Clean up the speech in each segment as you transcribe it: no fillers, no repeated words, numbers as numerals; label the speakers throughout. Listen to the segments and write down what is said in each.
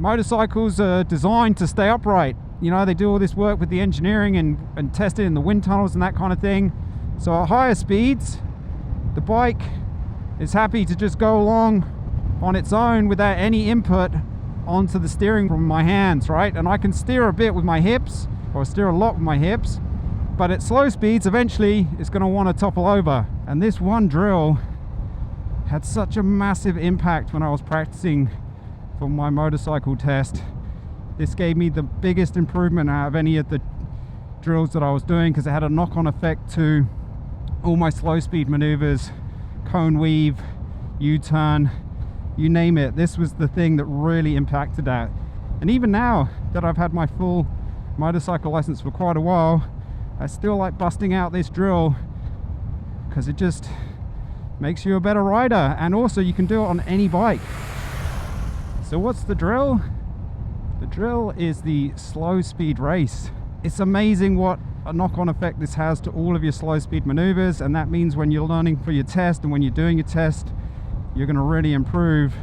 Speaker 1: motorcycles are designed to stay upright. You know, they do all this work with the engineering and test it in the wind tunnels and that kind of thing. So at higher speeds, the bike is happy to just go along on its own without any input onto the steering from my hands, right? And I can steer a bit with my hips, or steer a lot with my hips, but at slow speeds, eventually it's going to want to topple over. And this one drill had such a massive impact when I was practicing for my motorcycle test. This gave me the biggest improvement out of any of the drills that I was doing, because it had a knock-on effect to all my slow speed maneuvers, cone weave, U-turn, you name it. This was the thing that really impacted that. And even now that I've had my full motorcycle license for quite a while, I still like busting out this drill because it just makes you a better rider, and also you can do it on any bike. So what's the drill? The drill is the slow speed race. It's amazing what a knock-on effect this has to all of your slow speed maneuvers, and that means when you're learning for your test and when you're doing your test, you're going to really improve.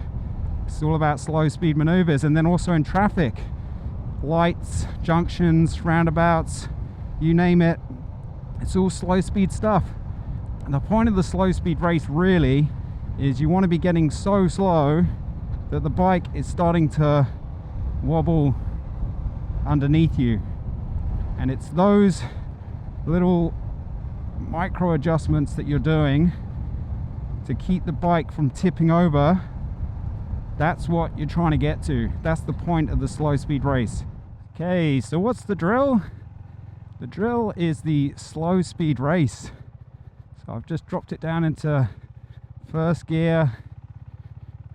Speaker 1: It's all about slow speed maneuvers. And then also in traffic, lights, junctions, roundabouts, you name it, it's all slow speed stuff. And the point of the slow speed race really is you want to be getting so slow that the bike is starting to wobble underneath you. And it's those little micro adjustments that you're doing to keep the bike from tipping over. That's what you're trying to get to. That's the point of the slow speed race. Okay, so what's the drill? The drill is the slow speed race. So I've just dropped it down into first gear,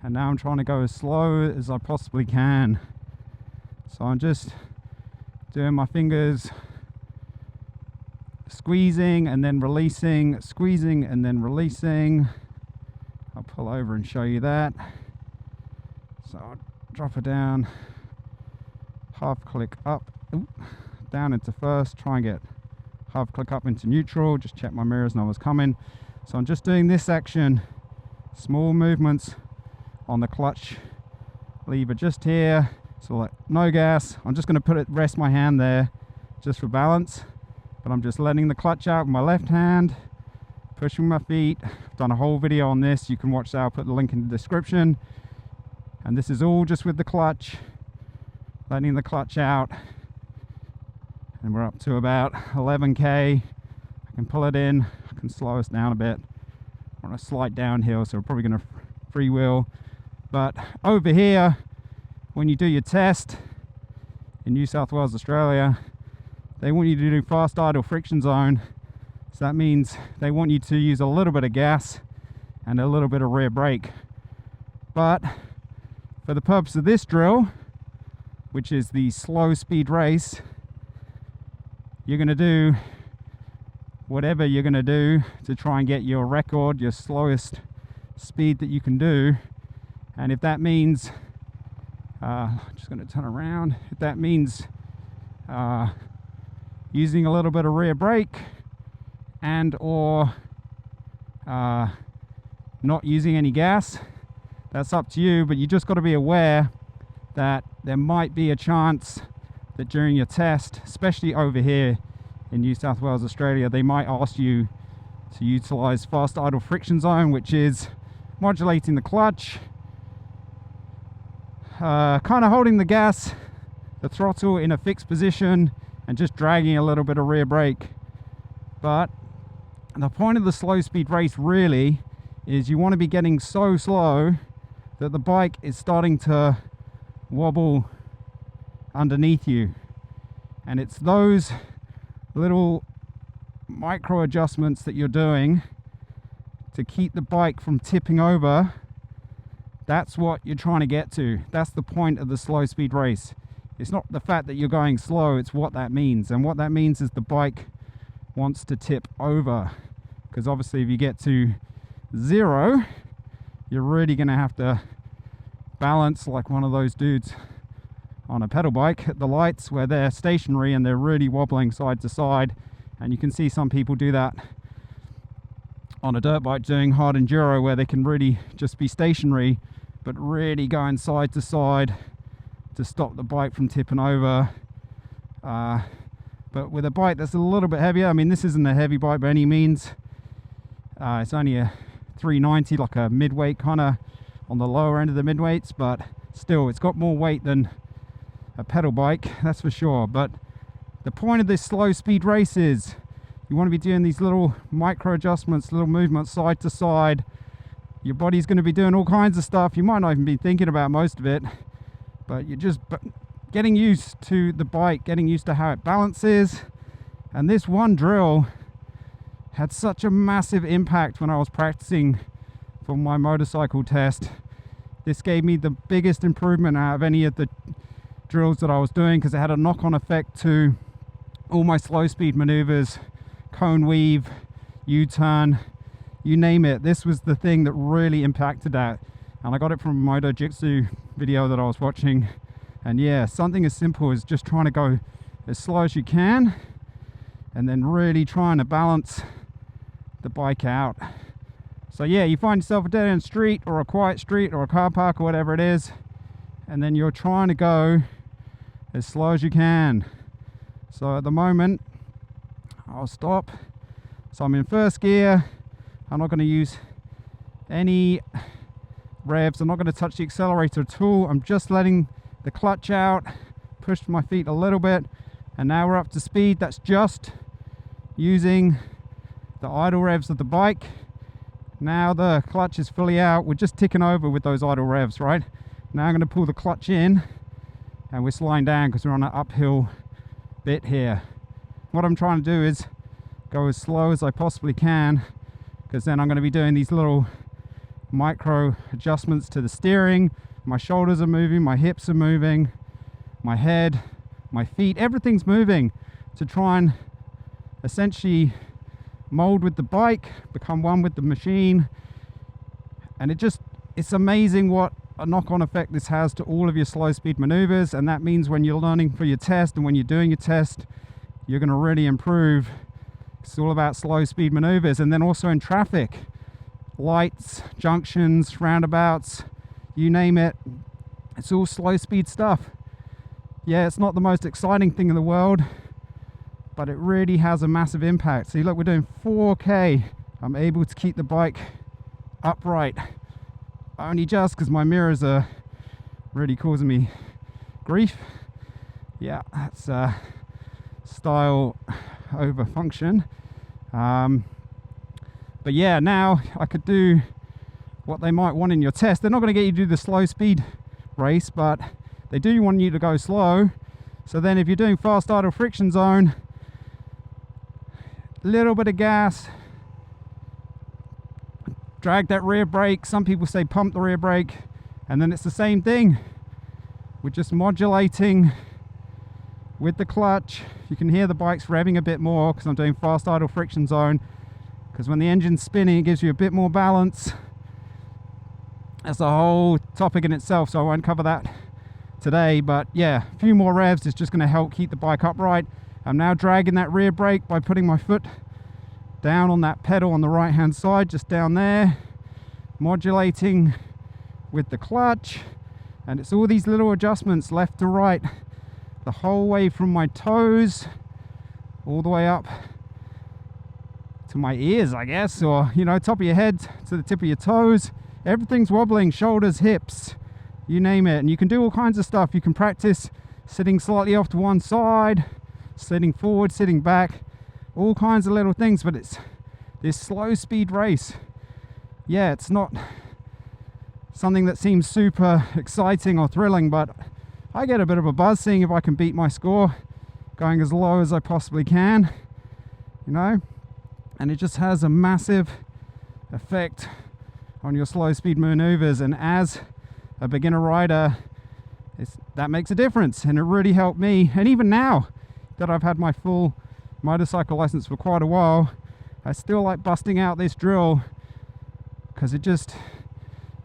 Speaker 1: and now I'm trying to go as slow as I possibly can. So I'm just doing my fingers, squeezing and then releasing, squeezing and then releasing. I'll pull over and show you that. So I'll drop it down, half click up, down into first, try and get half click up into neutral, just check my mirrors and I was coming. So I'm just doing this action, small movements on the clutch lever just here. So like no gas, I'm just going to rest my hand there just for balance, but I'm just letting the clutch out with my left hand, pushing my feet. I've done a whole video on this, you can watch that, I'll put the link in the description. And this is all just with the clutch, letting the clutch out. And we're up to about 11k. I can pull it in, I can slow us down a bit. We're on a slight downhill, so we're probably going to freewheel. But over here, when you do your test in New South Wales, Australia, they want you to do fast idle friction zone. So that means they want you to use a little bit of gas and a little bit of rear brake. But for the purpose of this drill, which is the slow speed race, you're going to do whatever you're going to do to try and get your record, your slowest speed that you can do. And if that means just going to turn around, if that means using a little bit of rear brake and or not using any gas, that's up to you. But you just got to be aware that there might be a chance that during your test, especially over here in New South Wales, Australia, they might ask you to utilize fast idle friction zone, which is modulating the clutch, kind of holding the gas, the throttle in a fixed position, and just dragging a little bit of rear brake. But the point of the slow speed race really is you want to be getting so slow that the bike is starting to wobble underneath you. And it's those little micro adjustments that you're doing to keep the bike from tipping over. That's what you're trying to get to. That's the point of the slow speed race. It's not the fact that you're going slow, it's what that means. And what that means is the bike wants to tip over. Because obviously if you get to 0, you're really going to have to balance like one of those dudes on a pedal bike at the lights where they're stationary and they're really wobbling side to side. And you can see some people do that on a dirt bike doing hard enduro, where they can really just be stationary but really going side to to stop the bike from tipping over. But with a bike that's a little bit heavier, I mean, this isn't a heavy bike by any means. It's only a 390, like a midweight, kind of on the lower end of the midweights, but still it's got more weight than a pedal bike, that's for sure. But the point of this slow speed race is you want to be doing these little micro adjustments, little movements side to side. Your body's going to be doing all kinds of stuff. You might not even be thinking about most of it, but you're just getting used to the bike, getting used to how it balances. And this one drill had such a massive impact when I was practicing for my motorcycle test. This gave me the biggest improvement out of any of the drills that I was doing, because it had a knock-on effect to all my slow speed maneuvers, cone weave, U-turn, you name it. This was the thing that really impacted that, and I got it from a Moto Jitsu video that I was watching. And yeah, something as simple as just trying to go as slow as you can and then really trying to balance the bike out. So yeah, you find yourself a dead-end street or a quiet street or a car park or whatever it is, and then you're trying to go as slow as you can. So at the moment, I'll stop. So I'm in first gear. I'm not going to use any revs. I'm not going to touch the accelerator at all. I'm just letting the clutch out, pushed my feet a little bit, and now we're up to speed. That's just using the idle revs of the bike. Now the clutch is fully out. We're just ticking over with those idle revs, right? Now I'm going to pull the clutch in, and we're slowing down because we're on an uphill bit here. What I'm trying to do is go as slow as I possibly can, because then I'm going to be doing these little micro adjustments to the steering. My shoulders are moving, my hips are moving, my head, my feet, everything's moving to try and essentially mold with the bike, become one with the machine. And it's amazing what a knock-on effect this has to all of your slow speed maneuvers. And that means when you're learning for your test and when you're doing your test, you're going to really improve. It's all about slow speed maneuvers. And then also in traffic, lights, junctions, roundabouts, you name it, it's all slow speed stuff. Yeah, it's not the most exciting thing in the world, but it really has a massive impact. See, look, we're doing 4K. I'm able to keep the bike upright, only just because my mirrors are really causing me grief. Yeah, that's style over function. But yeah, now I could do what they might want in your test. They're not going to get you to do the slow speed race, but they do want you to go slow. So then if you're doing fast idle friction zone, little bit of gas, drag that rear brake. Some people say pump the rear brake, and then it's the same thing. We're just modulating with the clutch. You can hear the bike's revving a bit more because I'm doing fast idle friction zone, because when the engine's spinning it gives you a bit more balance. That's a whole topic in itself, so I won't cover that today. But yeah, a few more revs is just going to help keep the bike upright. I'm now dragging that rear brake by putting my foot down on that pedal on the right hand side, just down there, modulating with the clutch. And it's all these little adjustments left to right, the whole way from my toes all the way up to my ears, I guess, or you know, top of your head to the tip of your toes. Everything's wobbling, shoulders, hips, you name it. And you can do all kinds of stuff. You can practice sitting slightly off to one side, sitting forward, sitting back, all kinds of little things. But it's this slow speed race. Yeah, it's not something that seems super exciting or thrilling, but I get a bit of a buzz seeing if I can beat my score going as low as I possibly can, you know. And it just has a massive effect on your slow speed maneuvers. And as a beginner rider, that makes a difference, and it really helped me. And even now that I've had my full motorcycle license for quite a while, I still like busting out this drill because it just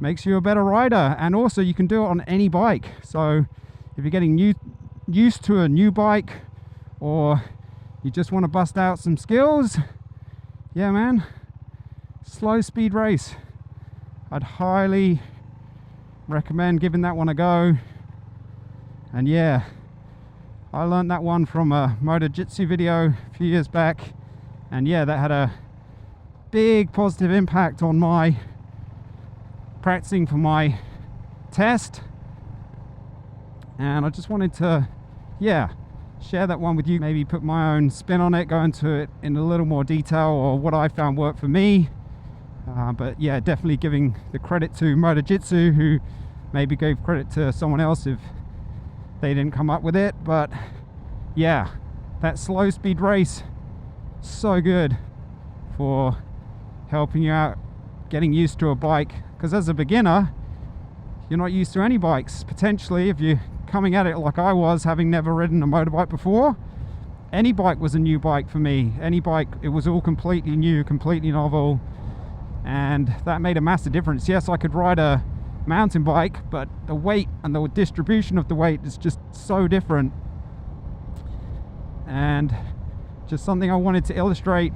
Speaker 1: makes you a better rider. And also you can do it on any bike. So if you're getting used to a new bike, or you just want to bust out some skills, yeah man, slow speed race. I'd highly recommend giving that one a go. And yeah, I learned that one from a motor jitsu video a few years back, and yeah, that had a big positive impact on my practicing for my test. And I just wanted to, yeah, share that one with you, maybe put my own spin on it, go into it in a little more detail, or what I found worked for me. But yeah, definitely giving the credit to Motor Jitsu, who maybe gave credit to someone else if they didn't come up with it. But yeah, that slow speed race, so good for helping you out getting used to a bike, because as a beginner you're not used to any bikes. Potentially, if you're coming at it like I was, having never ridden a motorbike before, any bike was a new bike for me. Any bike, it was all completely new, completely novel, and that made a massive difference. Yes, I could ride a mountain bike, but the weight and the distribution of the weight is just so different. And just something I wanted to illustrate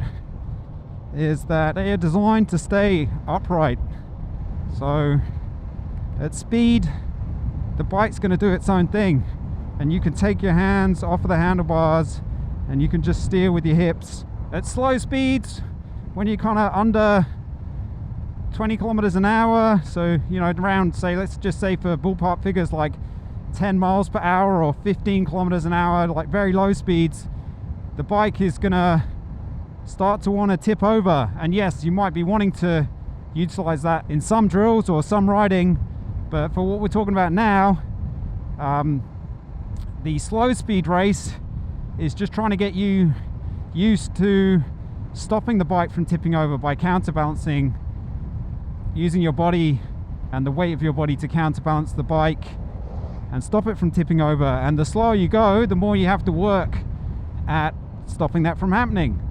Speaker 1: is that they are designed to stay upright. So at speed, the bike's going to do its own thing, and you can take your hands off of the handlebars and you can just steer with your hips. At slow speeds, when you're kind of under 20 kilometers an hour, so you know, around, say, let's just say for ballpark figures like 10 miles per hour or 15 kilometers an hour, like very low speeds, the bike is gonna start to want to tip over. And yes, you might be wanting to utilize that in some drills or some riding, but for what we're talking about now, the slow speed race is just trying to get you used to stopping the bike from tipping over by counterbalancing, using your body and the weight of your body to counterbalance the bike and stop it from tipping over. And the slower you go, the more you have to work at stopping that from happening.